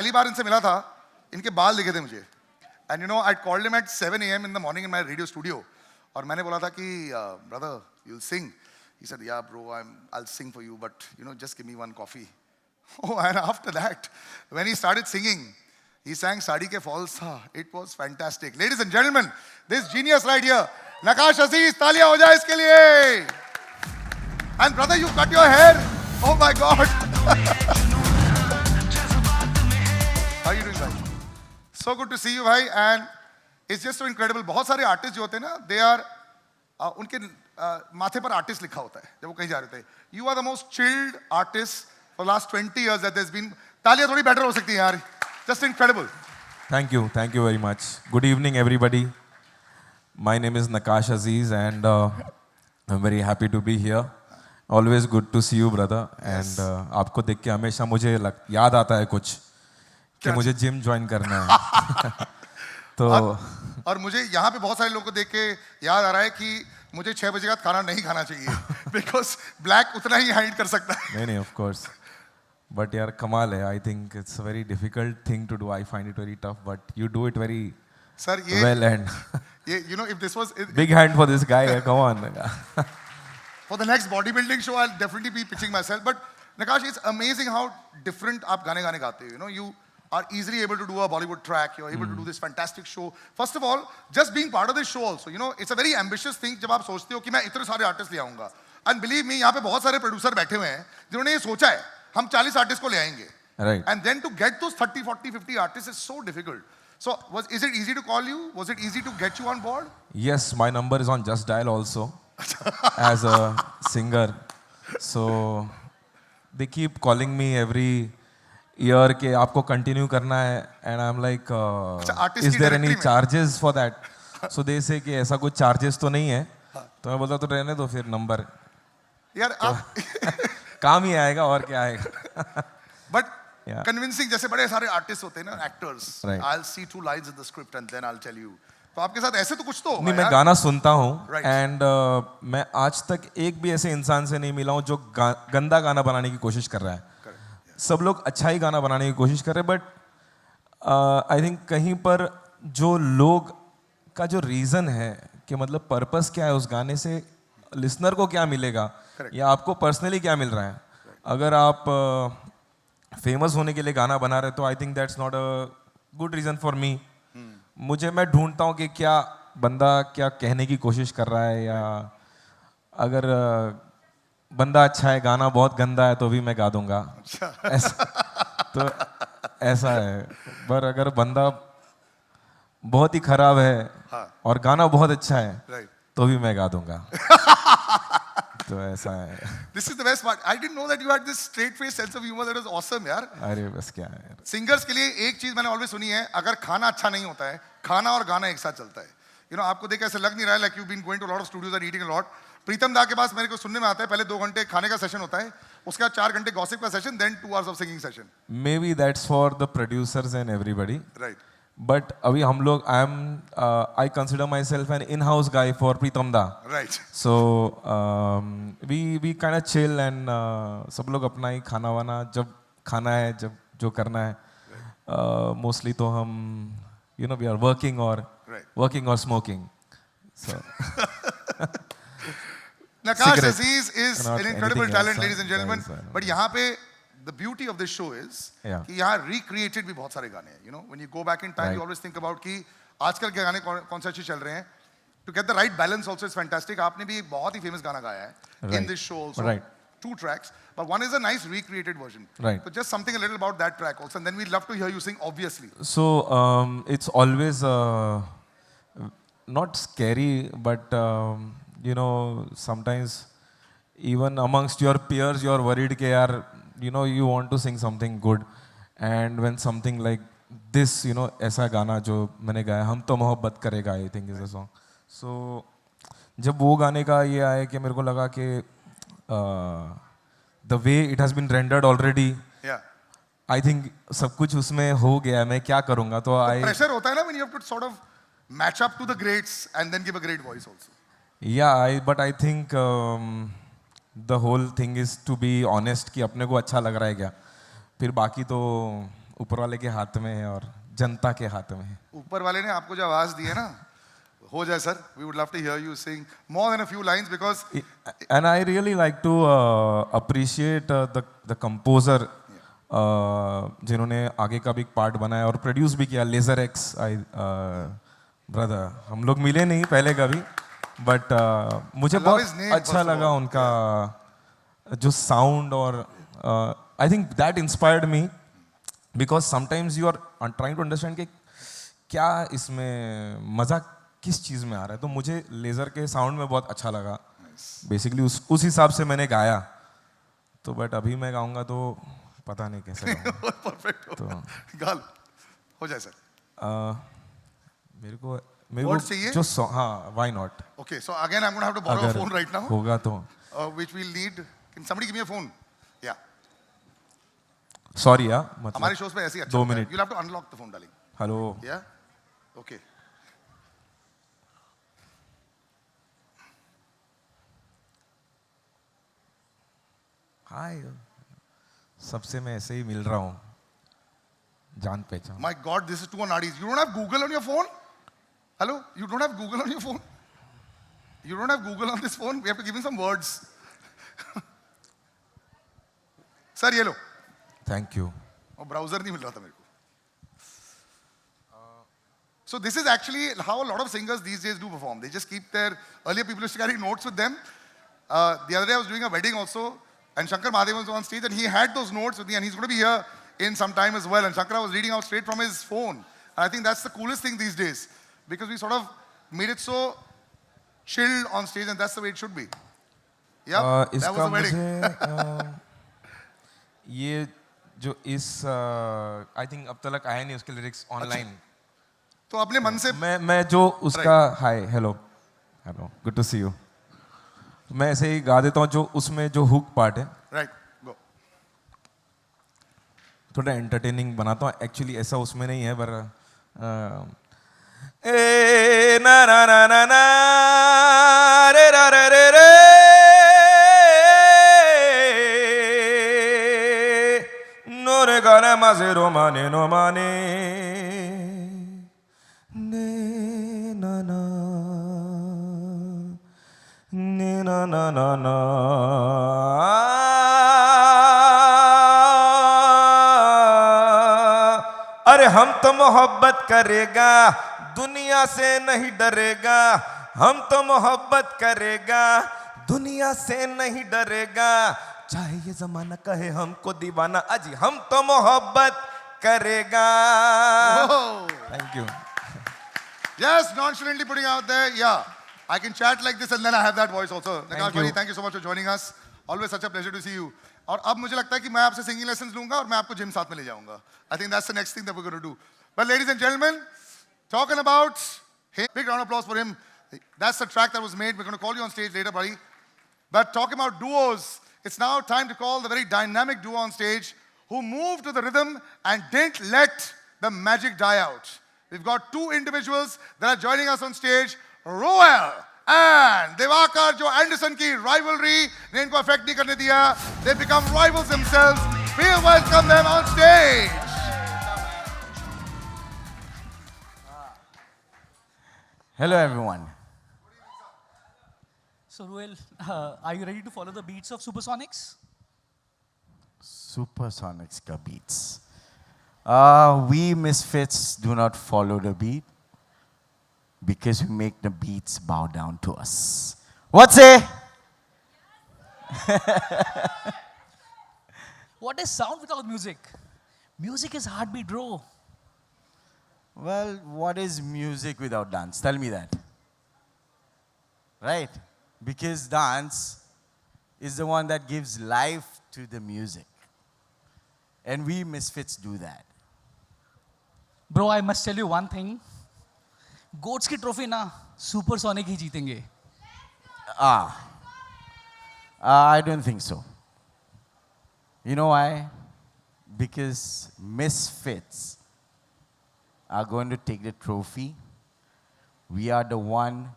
पहली बार इनसे मिला था, इनके बाल दिखे थे मुझे. And you know, I called him at 7 a.m. in the morning in my radio studio. और मैंने बोला था कि brother, you'll sing. He said, yeah, bro, I'll sing for you, but you know, just give me one coffee. Oh, and after that, when he started singing, he sang Sadi Ke Falls Tha. It was fantastic. Ladies and gentlemen, this genius right here, Nakash Aziz, तालियां हो जाए इसके लिए. And brother, you cut your hair. Oh my God. How are you doing, bhai? So good to see you, bhai. And it's just so incredible. बहुत सारे artists जो होते हैं ना, they are उनके माथे पर artist लिखा होता है जब वो कहीं जा रहे थे. You are the most chilled artist for the last 20 years that there's been. तालियां थोड़ी better हो सकती हैं यार. Just incredible. Thank you very much. Good evening, everybody. My name is Nakash Aziz, and I'm very happy to be here. Always good to see you, brother. Yes. And आपको देख के हमेशा मुझे याद आता है कुछ कि मुझे जिम ज्वाइन करना है. तो और मुझे यहाँ पे बहुत सारे लोगों को देख के याद आ रहा है कि मुझे 6 बजे का खाना नहीं खाना चाहिए बिकॉज ब्लैक उतना ही हाइड कर सकता है. नहीं ऑफ कोर्स, बट यार कमाल है. I think it's a very difficult thing to do. I find it very tough, but you do it very sir ये well. And yeah you know if this was big hand for this guy. Come on. For the next bodybuilding show, I'll definitely be pitching myself. But Nakash, it's amazing how different आप गाने गाते हो. You know, you are easily able to do a Bollywood track. You're able to do this fantastic show. First of all, just being part of this show also, you know, it's a very ambitious thing. जब आप सोचते हो कि मैं इतने सारे artist ले आऊँगा, and believe me, यहाँ पे बहुत सारे प्रोड्यूसर बैठे हुए हैं जिन्होंने ये सोचा है हम 40 आर्टिस्ट को ले आएंगे. Right. And then to get those 30, 40, 50 artists is so difficult. So is it easy to call you? Was it easy to get you on board? Yes, my number is on Just Dial also. As a singer, so they keep calling me every year कि आपको continue करना है, and I'm like, is there any charges for that? So they say कि ऐसा कुछ charges तो नहीं है. तो मैं बोलता तो रहने दो फिर नंबर. यार आप काम ही आएगा और क्या आएगा. But convincing जैसे बड़े सारे आर्टिस्ट होते हैं ना, actors. Right. I'll see 2 lines in the script and then I'll tell you. तो आपके साथ ऐसे तो कुछ तो होगा. नहीं, मैं गाना सुनता हूँ. Right. एंड मैं आज तक एक भी ऐसे इंसान से नहीं मिला हूँ जो गंदा गाना बनाने की कोशिश कर रहा है. Correct. सब लोग अच्छा ही गाना बनाने की कोशिश कर रहे हैं, बट आई थिंक कहीं पर जो लोग का जो रीज़न है कि मतलब पर्पस क्या है उस गाने से, लिसनर को क्या मिलेगा Correct. या आपको पर्सनली क्या मिल रहा है. अगर आप फेमस होने के लिए गाना बना रहे तो I think that's not a good reason for me. मैं ढूंढता हूँ कि क्या बंदा क्या कहने की कोशिश कर रहा है, या अगर बंदा अच्छा है गाना बहुत गंदा है तो भी मैं गा दूंगा. तो ऐसा है. पर अगर बंदा बहुत ही खराब है और गाना बहुत अच्छा है तो भी मैं गा दूंगा. तो ऐसा है. This is the best part. I didn't know that you had this straight face sense of humor. That was awesome, यार. अरे बस क्या है. सिंगर्स के लिए एक चीज मैंने ऑलवेज सुनी है, अगर खाना अच्छा नहीं होता है, खाना और गाना एक साथ चलता है. यू नो, आपको देख ऐसे लग नहीं रहा है like you've been going to a lot of studios and eating a lot. प्रीतम दा के पास मेरे को सुनने में आता है पहले 2 घंटे खाने का सेशन होता है, उसके बाद 4 घंटे गॉसिप का session, then 2 hours of singing session. Maybe that's for the producers and everybody. Right. But अभी हम लोग I consider myself an in-house guy for Pritam Da. Right. So we kind of chill and सब लोग अपना ही खाना वाना जब खाना है, जब जो करना है, mostly तो हम you know we are working or smoking. So Nakash Aziz is Not an incredible anything talent, else, ladies and gentlemen. guys, But यहाँ पे the beauty of this show is Yeah. कि यहाँ recreated भी बहुत सारे गाने हैं. You know, when you go back in time, Right. you always think about कि आजकल के गाने कौन से अच्छे चल रहे हैं. To get the right balance also is fantastic. आपने भी एक बहुत ही famous गाना गाया है in Right. this show also. Right. 2 tracks, but one is a nice recreated version. Right. So just something a little about that track also, and then we'd love to hear you sing, obviously. So it's always not scary, but you know sometimes even amongst your peers you are worried कि यार you know you want to sing something good, and when something like this you know ऐसा गाना जो मैंने गाया हम तो मोहब्बत करेगा I think is a song. So जब वो गाने का ये आया कि मेरे को लगा कि the way it has been rendered already, Yeah. I think सब कुछ उसमें हो गया है, मैं क्या करूँगा. तो Pressure होता है ना when you have to sort of match up to the greats and then give a great voice also. Yeah, but I think the whole thing is to be honest कि अपने को अच्छा लग रहा है क्या, फिर बाकी तो ऊपर वाले के हाथ में है और जनता के हाथ में है. ऊपर वाले ने आपको जो आवाज दी है ना, हो जाए sir. We would love to hear you sing more than a few lines because And I really like to appreciate the composer जिन्होंने आगे का भी पार्ट बनाया और प्रोड्यूस भी किया, लेजर एक्स. आई ब्रदर, हम लोग मिले नहीं पहले कभी, बट मुझे I love his बहुत name, अच्छा first of लगा all. उनका जो साउंड. और I think that inspired me because sometimes you are trying to understand कि क्या इसमें मज़ा किस चीज़ में आ रहा है. तो मुझे लेज़र के साउंड में बहुत अच्छा लगा. बेसिकली उस हिसाब से मैंने गाया. तो बट अभी मैं गाऊंगा तो पता नहीं कैसे गाऊंगा. परफेक्ट. तो गाल हो जाए सर. मेरे Words को चाहिए? जो हाँ, why not. Okay, so again I'm going to have to borrow a अगर phone right now, होगा तो. which we'll need. Can somebody give me a phone? Yeah. Sorry यार, हमारे मतलब shows पे ऐसे ही अच्छा 2 होता है. Minute. You'll have to unlock the phone, darling. Hello. Yeah? Okay. हाय, सबसे मैं ऐसे ही मिल रहा हूँ, जान पहचान. My God, this is too unadis. You don't have Google on your phone? Hello? You don't have Google on your phone? You don't have Google on this phone? We have to give him some words. Sir, ये लो. Thank you. और browser नहीं मिल रहा था मेरे को. So this is actually how a lot of singers these days do perform. They just keep their, earlier people used to carry notes with them. The other day I was doing a wedding also, and Shankar Mahadevan was on stage, and he had those notes with me, and he's going to be here in some time as well. And Shankara was reading out straight from his phone. And I think that's the coolest thing these days, because we sort of made it so chilled on stage, and that's the way it should be. Yeah, that was इसका the wedding. मुझे ये जो इस I think अब तक आया नहीं उसके लिरिक्स ऑनलाइन. तो अपने मन से मैं जो उसका hi hello hello good to see you, मैं ऐसे ही गा देता हूँ. जो उसमें जो हुक पार्ट है right go. थोड़ा एंटरटेनिंग बनाता हूँ. एक्चुअली ऐसा उसमें नहीं है, पर ए ना ना ना ना ना रे रा रे रे रे नो रे गाना माजे रो माने नो माने ने ना ना ने ना ना ना ना. अरे हम तो मोहब्बत करेगा, दुनिया से नहीं डरेगा. हम तो मोहब्बत करेगा, दुनिया से नहीं डरेगा. चाहे ये जमाना कहे हमको दीवाना, अजी हम तो मोहब्बत करेगा. Oh. Thank you. Just nonchalantly putting out there, yeah. I can chat like this and then I have that voice also. Nikash you. Bhai, thank you so much for joining us. Always such a pleasure to see you. और अब मुझे लगता है कि मैं आपसे singing lessons लूंगा और मैं आपको जिम साथ में ले जाऊंगा. I think that's the next thing that we're going to do. But ladies and gentlemen, talking about him, big round of applause for him. That's the track that was made. We're going to call you on stage later, buddy. But talking about duos, it's now time to call the very dynamic duo on stage who moved to the rhythm and didn't let the magic die out. We've got two individuals that are joining us on stage, Roel and Devakar, जो Anderson की rivalry ने इनको affect नहीं करने दिया. They become rivals themselves. Please welcome them on stage. Hello, everyone. So, Ruel, are you ready to follow the beats of Supersonics? Supersonics ka beats. We misfits do not follow the beat because we make the beats bow down to us. What say? What is sound without music? Music is heartbeat, bro. Well, what is music without dance? Tell me that. Right? Because dance is the one that gives life to the music. And we misfits do that. Bro, I must tell you one thing. Goats की trophy ना supersonic ही जीतेंगे. I don't think so. You know why? Because misfits are going to take the trophy. We are the one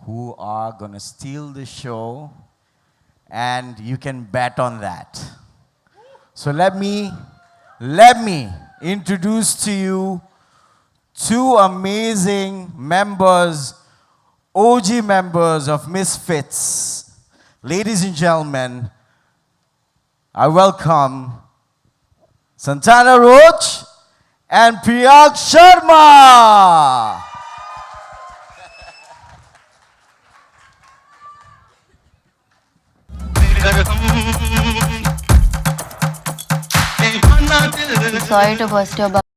who are going to steal the show, and you can bet on that. So let me let me introduce to you two amazing members, OG members of Misfits. Ladies and gentlemen, I welcome Santana Roach and Priyank Sharma. Sorry to burst your bubble.